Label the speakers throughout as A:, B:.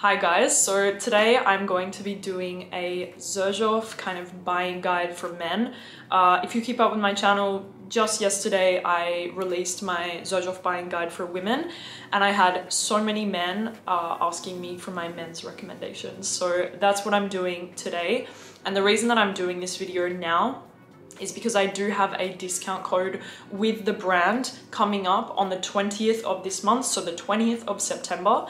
A: Hi guys, so today I'm going to be doing a Xerjoff kind of buying guide for men. If you keep up with my channel, just yesterday I released my Xerjoff buying guide for women and I had so many men asking me for my men's recommendations. So that's what I'm doing today. And the reason that I'm doing this video now is because I do have a discount code with the brand coming up on the 20th of this month, so the 20th of September.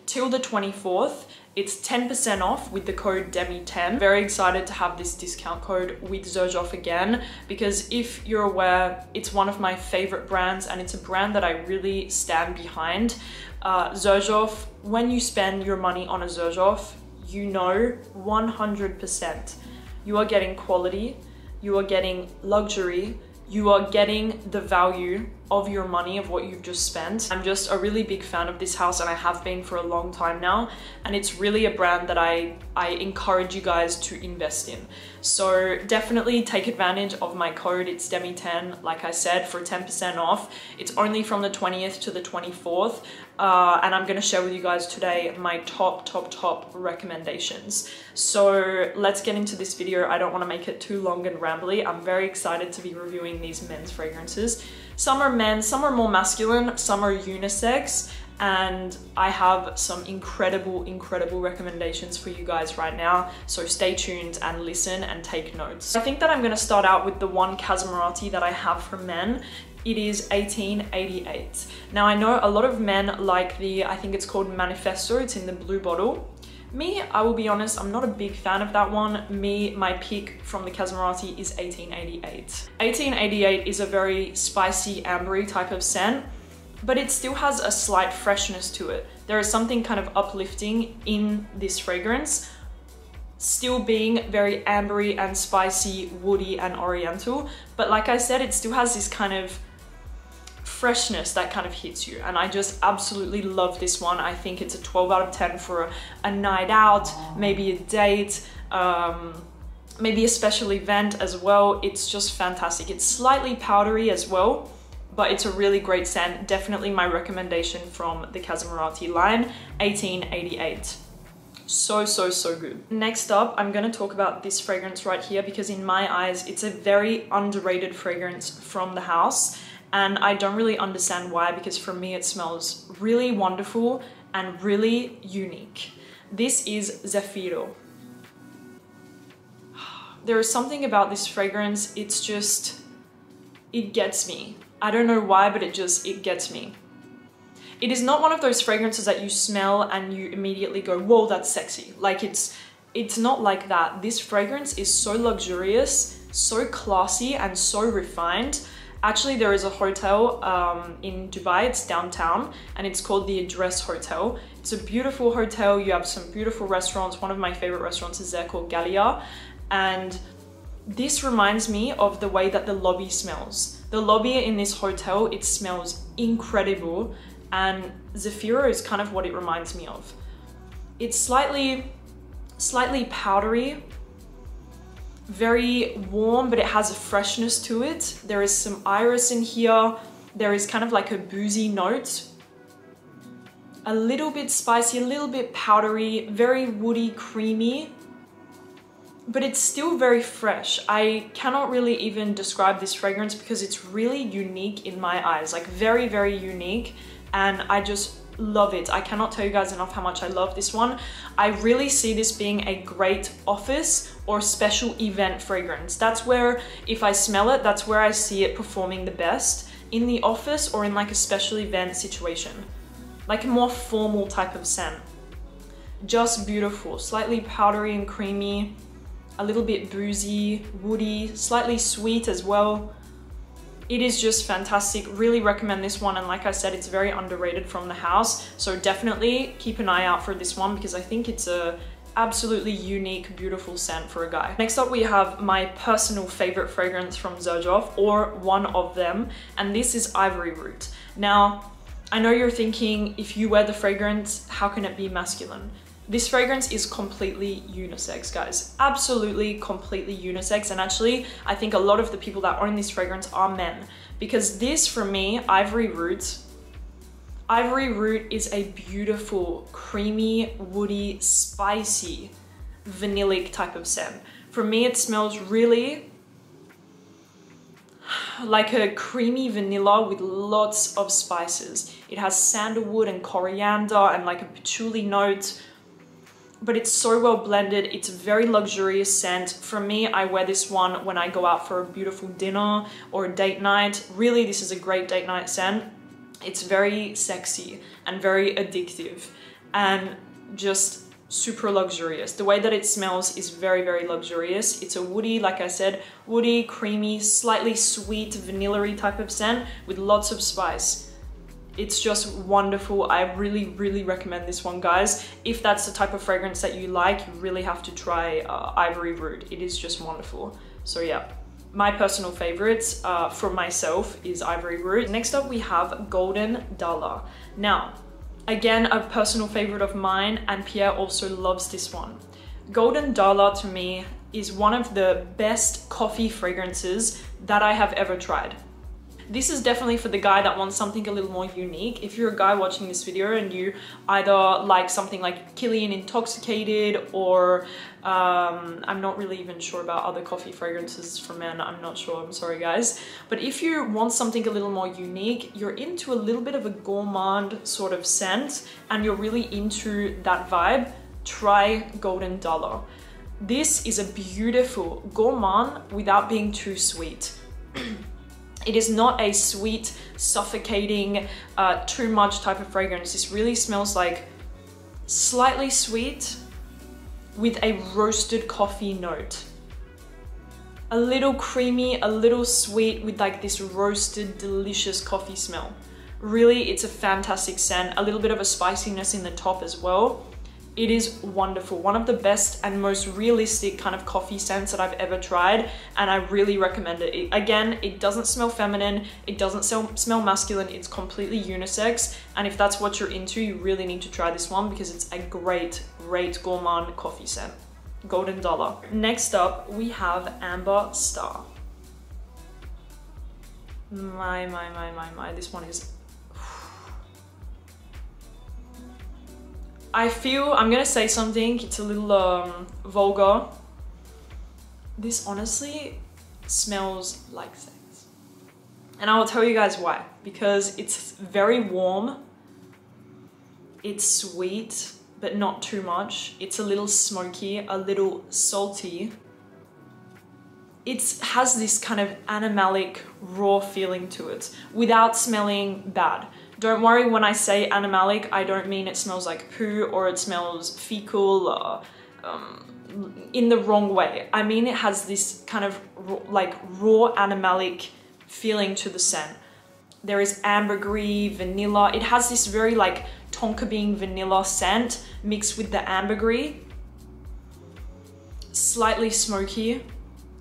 A: Till the 24th, it's 10% off with the code Demi10. Very excited to have this discount code with Xerjoff again, because if you're aware, it's one of my favorite brands and it's a brand that I really stand behind. Xerjoff, when you spend your money on a Xerjoff, you know 100% you are getting quality, you are getting luxury, you are getting the value of your money, of what you've just spent. I'm just a really big fan of this house and I have been for a long time now. And it's really a brand that I encourage you guys to invest in. So definitely take advantage of my code. It's Demi10, like I said, for 10% off. It's only from the 20th to the 24th. And I'm gonna share with you guys today my top recommendations. So let's get into this video. I don't wanna make it too long and rambly. I'm very excited to be reviewing these men's fragrances. Some are men, some are more masculine, some are unisex, and I have some incredible recommendations for you guys right now. So stay tuned and listen and take notes. I think that I'm gonna start out with the one Casamorati that I have for men. It is 1888. Now I know a lot of men like the, I think it's called Manifesto, it's in the blue bottle. Me, I will be honest, I'm not a big fan of that one. My pick from the Casamorati is 1888. 1888 is a very spicy, ambery type of scent, but it still has a slight freshness to it. There is something kind of uplifting in this fragrance, still being very ambery and spicy, woody and oriental. But like I said, it still has this kind of freshness that kind of hits you, and I just absolutely love this one. I think it's a 12 out of 10 for a night out, maybe a date, maybe a special event as well. It's just fantastic. It's slightly powdery as well, but it's a really great scent. Definitely my recommendation from the Casamorati line, 1888. So good. Next up, I'm gonna talk about this fragrance right here, because in my eyes, it's a very underrated fragrance from the house. And I don't really understand why, because for me it smells really wonderful and really unique. This is ZEFIRO. There is something about this fragrance, it's just, it gets me. I don't know why, but it gets me. It is not one of those fragrances that you smell and you immediately go, whoa, that's sexy. Like it's not like that. This fragrance is so luxurious, so classy and so refined. Actually, there is a hotel in Dubai, it's downtown, and it's called the Address Hotel. It's a beautiful hotel, you have some beautiful restaurants. One of my favorite restaurants is there called Gallia. And this reminds me of the way that the lobby smells. The lobby in this hotel, it smells incredible, and ZEFIRO is kind of what it reminds me of. It's slightly powdery, very warm, but it has a freshness to it. There is some iris in here. There is kind of like a boozy note. A little bit spicy, a little bit powdery, very woody, creamy, but it's still very fresh. I cannot really even describe this fragrance because it's really unique in my eyes, like very unique, and I just love it. I cannot tell you guys enough how much I love this one. I really see this being a great office or special event fragrance. That's where, if I smell it, that's where I see it performing the best, in the office or in like a special event situation, like a more formal type of scent. Just beautiful, slightly powdery and creamy, a little bit boozy, woody, slightly sweet as well. It is just fantastic. Really recommend this one, and like I said, it's very underrated from the house, so definitely keep an eye out for this one because I think it's a absolutely unique, beautiful scent for a guy. Next up, we have my personal favorite fragrance from Xerjoff, or one of them, and this is Ivory Root. Now, I know you're thinking, if you wear the fragrance, how can it be masculine? This fragrance is completely unisex, guys. Absolutely, completely unisex. And actually, I think a lot of the people that own this fragrance are men. Because this, for me, Ivory Root, Ivory Root is a beautiful, creamy, woody, spicy, vanillic type of scent. For me, it smells really like a creamy vanilla with lots of spices. It has sandalwood and coriander and like a patchouli note, but it's so well blended. It's a very luxurious scent. For me, I wear this one when I go out for a beautiful dinner or a date night. Really, this is a great date night scent. It's very sexy and very addictive and just super luxurious. The way that it smells is very, very luxurious. It's a woody, like I said, woody, creamy, slightly sweet, vanilla-y type of scent with lots of spice. It's just wonderful. I really, really recommend this one, guys. If that's the type of fragrance that you like, you really have to try Ivory Root. It is just wonderful. So yeah, my personal favorites for myself is Ivory Root. Next up, we have Golden DALLAH. Now, again, a personal favorite of mine, and Pierre also loves this one. Golden DALLAH to me is one of the best coffee fragrances that I have ever tried. This is definitely for the guy that wants something a little more unique. If you're a guy watching this video and you either like something like Killian Intoxicated or I'm not really even sure about other coffee fragrances for men, I'm not sure, I'm sorry guys. But if you want something a little more unique, you're into a little bit of a gourmand sort of scent and you're really into that vibe, try Golden DALLAH. This is a beautiful gourmand without being too sweet. It is not a sweet, suffocating, too much type of fragrance. This really smells like slightly sweet with a roasted coffee note. A little creamy, a little sweet with like this roasted, delicious coffee smell. Really, it's a fantastic scent. A little bit of a spiciness in the top as well. It is wonderful. One of the best and most realistic kind of coffee scents that I've ever tried, and I really recommend it. Again, it doesn't smell feminine, it doesn't smell masculine, it's completely unisex, and if that's what you're into, you really need to try this one because it's a great, great gourmand coffee scent. Golden DALLAH. Next up, we have Amber Star. My, this one is... I feel, I'm gonna say something, it's a little vulgar. This honestly smells like sex. And I will tell you guys why. Because it's very warm, it's sweet, but not too much. It's a little smoky, a little salty. It has this kind of animalic, raw feeling to it without smelling bad. Don't worry when I say animalic, I don't mean it smells like poo or it smells fecal or in the wrong way. I mean it has this kind of like raw animalic feeling to the scent. There is ambergris, vanilla. It has this very like tonka bean vanilla scent mixed with the ambergris. Slightly smoky,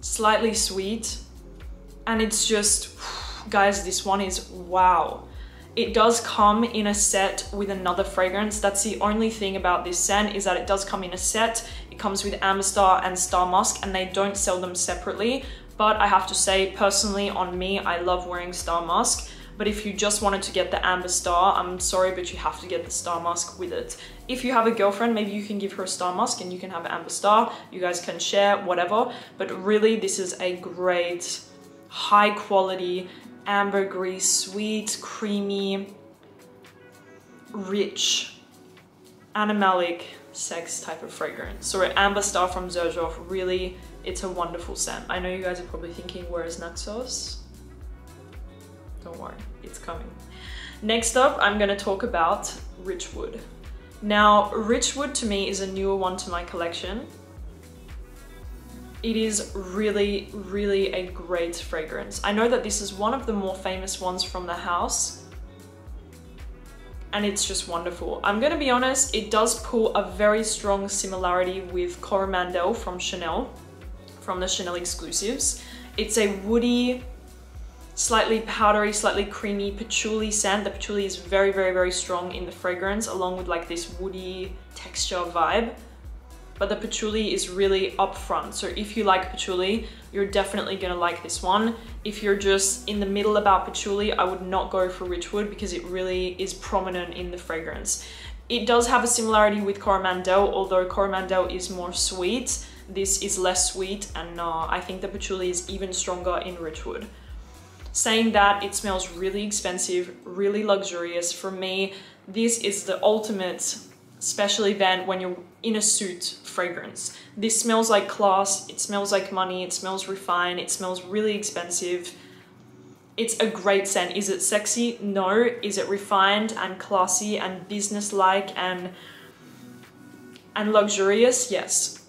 A: slightly sweet. And it's just, guys, this one is wow. It does come in a set with another fragrance. That's the only thing about this scent is that it does come in a set. It comes with Amber Star and Star Musk and they don't sell them separately. But I have to say, personally on me, I love wearing Star Musk. But if you just wanted to get the Amber Star, I'm sorry, but you have to get the Star Musk with it. If you have a girlfriend, maybe you can give her a Star Musk and you can have Amber Star. You guys can share, whatever. But really, this is a great, high quality, ambergris, sweet, creamy, rich, animalic sex type of fragrance. So Amber Star from Xerjoff, really, it's a wonderful scent. I know you guys are probably thinking, where is NAXOS? Don't worry, it's coming. Next up, I'm gonna talk about Richwood. Now, Richwood to me is a newer one to my collection. It is really, really a great fragrance. I know that this is one of the more famous ones from the house, and it's just wonderful. I'm gonna be honest, it does pull a very strong similarity with COMANDANTE from Chanel, from the Chanel exclusives. It's a woody, slightly powdery, slightly creamy patchouli scent. The patchouli is very, very, very strong in the fragrance, along with like this woody texture vibe. but the patchouli is really upfront. So if you like patchouli, you're definitely gonna like this one. If you're just in the middle about patchouli, I would not go for Richwood because it really is prominent in the fragrance. It does have a similarity with Coromandel, although Coromandel is more sweet. This is less sweet, and I think the patchouli is even stronger in Richwood. Saying that, it smells really expensive, really luxurious. For me, this is the ultimate special event when you're in a suit fragrance. This smells like class, it smells like money, it smells refined, it smells really expensive. It's a great scent. Is it sexy? No. Is it refined and classy and business-like and luxurious? Yes.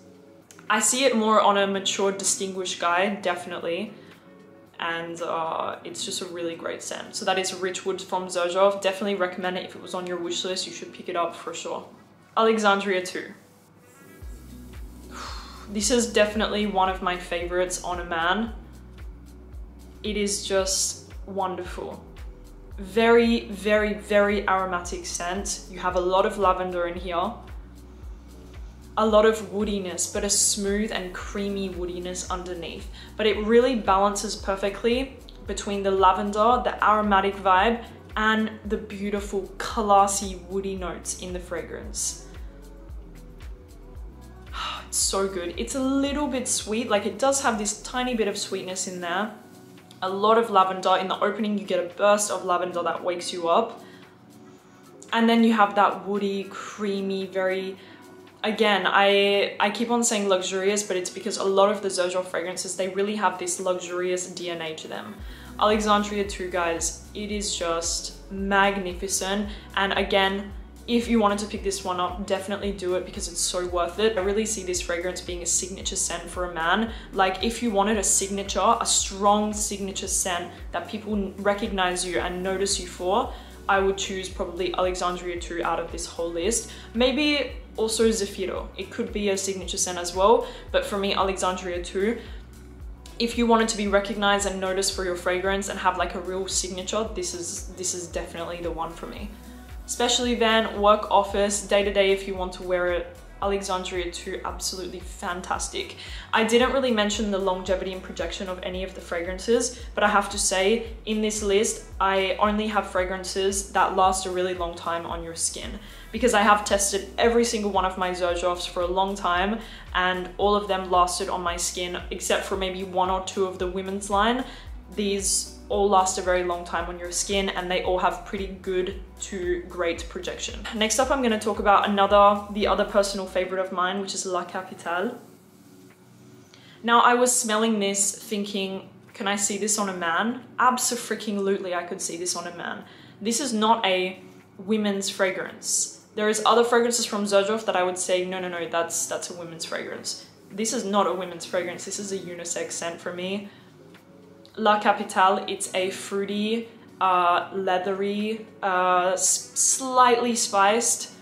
A: I see it more on a mature, distinguished guy, definitely. And it's just a really great scent. So that is Richwood from Xerjoff. Definitely recommend it. If it was on your wish list, you should pick it up for sure. Alexandria 2. This is definitely one of my favorites on a man. It is just wonderful. Very, very, very aromatic scent. You have a lot of lavender in here. A lot of woodiness, but a smooth and creamy woodiness underneath. But it really balances perfectly between the lavender, the aromatic vibe, and the beautiful, classy, woody notes in the fragrance. It's so good. It's a little bit sweet, like it does have this tiny bit of sweetness in there. A lot of lavender. In the opening, you get a burst of lavender that wakes you up. And then you have that woody, creamy, very... Again, I keep on saying luxurious, but it's because a lot of the Xerjoff fragrances, they really have this luxurious DNA to them. Alexandria 2, guys, it is just magnificent. And again, if you wanted to pick this one up, definitely do it because it's so worth it. I really see this fragrance being a signature scent for a man. Like if you wanted a signature, a strong signature scent that people recognize you and notice you for, I would choose probably Alexandria 2 out of this whole list. Maybe also ZEFIRO. It could be a signature scent as well, but for me, Alexandria 2. If you wanted to be recognized and noticed for your fragrance and have like a real signature, this is definitely the one for me. Special event, work, office, day-to-day if you want to wear it. Alexandria 2, absolutely fantastic. I didn't really mention the longevity and projection of any of the fragrances, but I have to say, in this list, I only have fragrances that last a really long time on your skin, because I have tested every single one of my Xerjoffs for a long time, and all of them lasted on my skin, except for maybe 1 or 2 of the women's line. These all last a very long time on your skin, and they all have pretty good to great projection. Next up, I'm going to talk about the other personal favorite of mine, which is La Capitale. Now, I was smelling this thinking, can I see this on a man? Abso-freaking-lutely, I could see this on a man. This is not a women's fragrance. There is other fragrances from Xerjoff that I would say, no, that's a women's fragrance. This is not a women's fragrance. This is a unisex scent for me. La Capitale, it's a fruity, leathery, slightly spiced.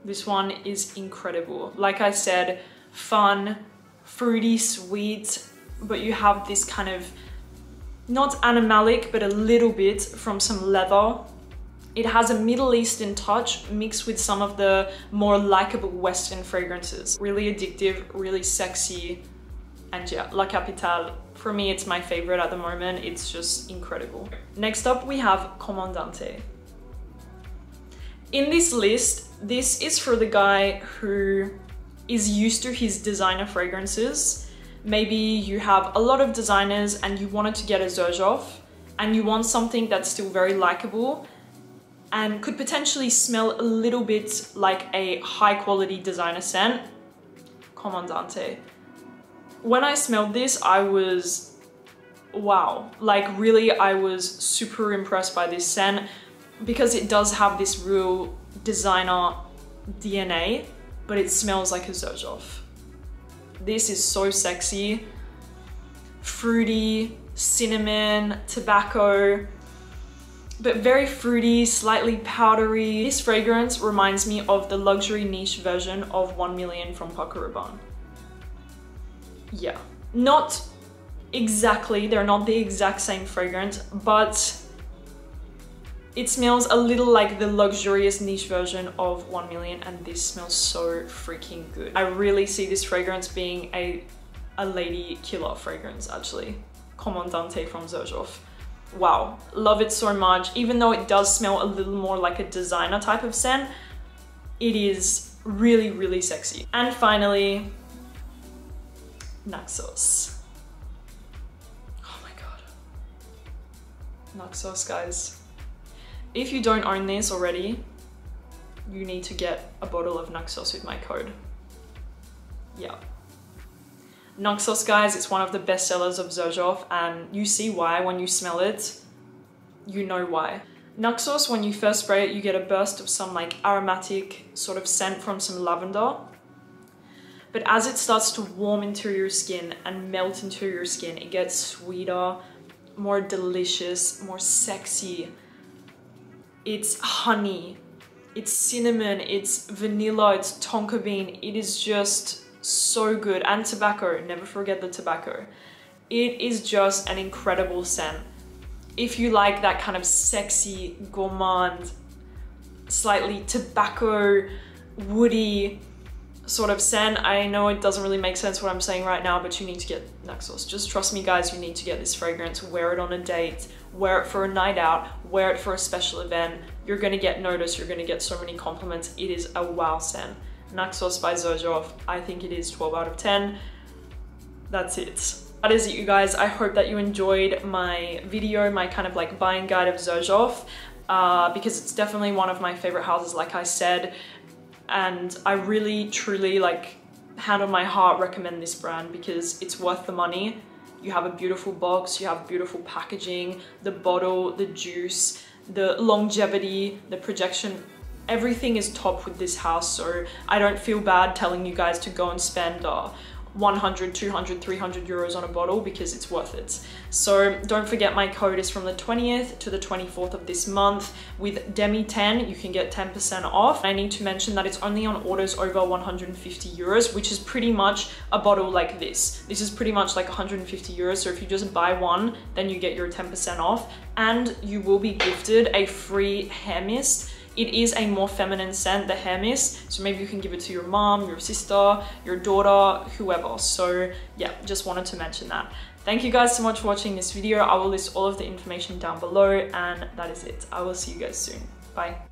A: This one is incredible. Like I said, fun, fruity, sweet, but you have this kind of, not animalic, but a little bit from some leather. It has a Middle Eastern touch mixed with some of the more likable Western fragrances. Really addictive, really sexy, and yeah, La Capitale. For me, it's my favorite at the moment. It's just incredible. Next up, we have Comandante. In this list, this is for the guy who is used to his designer fragrances. Maybe you have a lot of designers and you wanted to get a Xerjoff and you want something that's still very likable and could potentially smell a little bit like a high quality designer scent. Comandante. When I smelled this, I was, wow, like really I was super impressed by this scent because it does have this real designer DNA, but it smells like a Xerjoff. This is so sexy, fruity, cinnamon, tobacco, but very fruity, slightly powdery. This fragrance reminds me of the luxury niche version of 1 Million from Paco Rabanne. Yeah, not exactly, they're not the exact same fragrance, but It smells a little like the luxurious niche version of 1 Million, and this smells so freaking good. I really see this fragrance being a lady killer fragrance actually. Comandante from Xerjoff. Wow, love it so much. Even though it does smell a little more like a designer type of scent, it is really, really sexy. And finally, NAXOS. Oh my god. NAXOS, guys. If you don't own this already, you need to get a bottle of NAXOS with my code. Yeah. NAXOS, guys, it's one of the best sellers of Xerjoff, and you see why when you smell it. You know why. NAXOS, when you first spray it, you get a burst of some like aromatic sort of scent from some lavender. But as it starts to warm into your skin and melt into your skin, it gets sweeter, more delicious, more sexy. It's honey, it's cinnamon, it's vanilla, it's tonka bean. It is just so good. And tobacco, never forget the tobacco. It is just an incredible scent. If you like that kind of sexy, gourmand, slightly tobacco, woody sort of scent, I know it doesn't really make sense what I'm saying right now, but you need to get NAXOS. Just trust me, guys, you need to get this fragrance. Wear it on a date, wear it for a night out, wear it for a special event. You're gonna get noticed, you're gonna get so many compliments. It is a wow scent. NAXOS by Xerjoff, I think it is 12 out of 10. That's it. That is it, you guys. I hope that you enjoyed my video, my kind of like buying guide of Xerjoff, because it's definitely one of my favorite houses, like I said. And I really, truly, like, hand on my heart recommend this brand because it's worth the money. You have a beautiful box, you have beautiful packaging, the bottle, the juice, the longevity, the projection, everything is top with this house. So I don't feel bad telling you guys to go and spend 100, 200, 300 euros on a bottle because it's worth it. So don't forget, my code is from the 20th to the 24th of this month. With Demi 10, you can get 10% off. I need to mention that it's only on orders over 150 euros, which is pretty much a bottle like this. This is pretty much like 150 euros. So if you just buy one, then you get your 10% off, and you will be gifted a free hair mist. It is a more feminine scent, the hair mist, so maybe you can give it to your mom, your sister, your daughter, whoever. So yeah, just wanted to mention that. Thank you guys so much for watching this video. I will list all of the information down below, and that is it. I will see you guys soon. Bye.